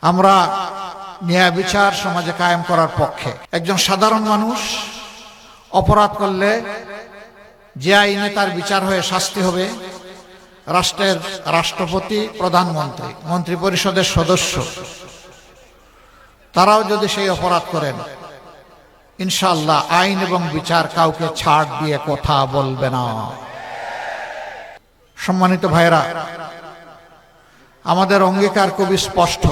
আমরা ন্যায় বিচার সমাজে কায়েম করার পক্ষে। একজন সাধারণ মানুষ অপরাধ করলে যে আইনে তার বিচার হয়ে শাস্তি হবে, রাষ্ট্রের রাষ্ট্রপতি, প্রধানমন্ত্রী, মন্ত্রিপরিষদের সদস্য তারাও যদি সেই অপরাধ করেন, ইনশাআল্লাহ আইন এবং বিচার কাউকে ছাড় দিয়ে কথা বলবে না। সম্মানিত ভাইরা, আমাদের অঙ্গীকার খুবই স্পষ্ট।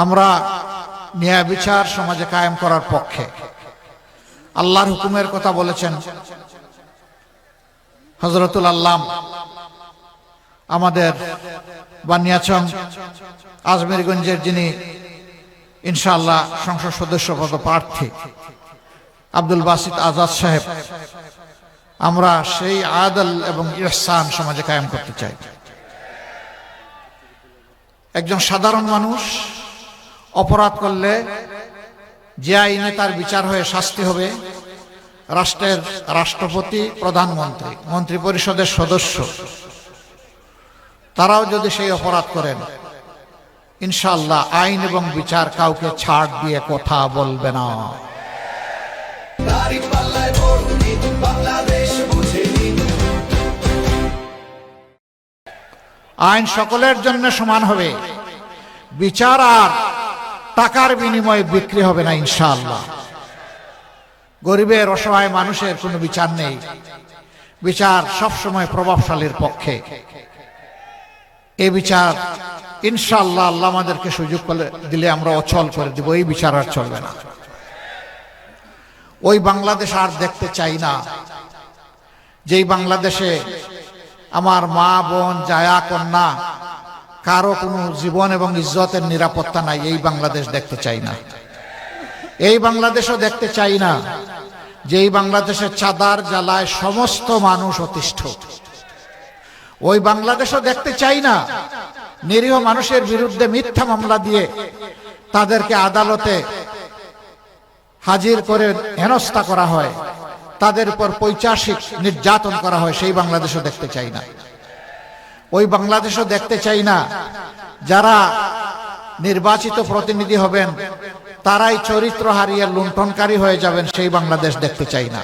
আমরা ন্যায় বিচার সমাজে কায়েম করার পক্ষে। আল্লাহর হুকুমের কথা বলেছেন হযরতুল আল্লাম আমাদের বানিয়াচং আজমিরগঞ্জের, যিনি ইনশাআল্লাহ সংসদ সদস্য পদপ্রার্থী, আব্দুল বাসিত আজাদ সাহেব। আমরা সেই আদল এবং ইহসান সমাজে কায়েম করতে চাই। একজন সাধারণ মানুষ অপরাধ করলে যে আইনে তার বিচার হয়ে শাস্তি হবে, রাষ্ট্রের রাষ্ট্রপতি, প্রধানমন্ত্রী, মন্ত্রিপরিষদের সদস্য তারাও যদি সেই অপরাধ করেন, ইনশাআল্লাহ আইন এবং বিচার কাউকে ছাড় দিয়ে কথা বলবে না। আইন সকলের জন্য সমান হবে, বিচার আর টাকার বিনিময়ে বিক্রি হবে না ইনশাআল্লাহ। গরিবের, অসহায় মানুষের কোনো বিচার নেই। বিচার সবসময় প্রভাবশালীর পক্ষে। এই বিচার ইনশাআল্লাহ আল্লাহ আমাদেরকে সুযোগ দিলে আমরা অচল করে দিব। এই বিচার আর চলবে না। ওই বাংলাদেশ আর দেখতে চাই না, যেই বাংলাদেশে আমার মা, বোন, জায়া, কন্যা কারো কোনো জীবন এবং ইজ্জতের নিরাপত্তা নাই। এই বাংলাদেশ দেখতে চাই না। এই বাংলাদেশও দেখতে চাই না যেই বাংলাদেশের চাঁদার জ্বালায় সমস্ত মানুষ অতিষ্ঠ। ওই বাংলাদেশও দেখতে চাই না নিরীহ মানুষের বিরুদ্ধে মিথ্যা মামলা দিয়ে তাদেরকে আদালতে হাজির করে হেনস্থা করা হয়, তাদের উপর পৈশাচিক নির্যাতন করা হয়। সেই বাংলাদেশও দেখতে চাই না। ওই বাংলাদেশও দেখতে চাই না যারা নির্বাচিত প্রতিনিধি হবেন তারাই চরিত্র হারিয়ে লুণ্ঠনকারী হয়ে যাবেন। সেই বাংলাদেশ দেখতে চাই না।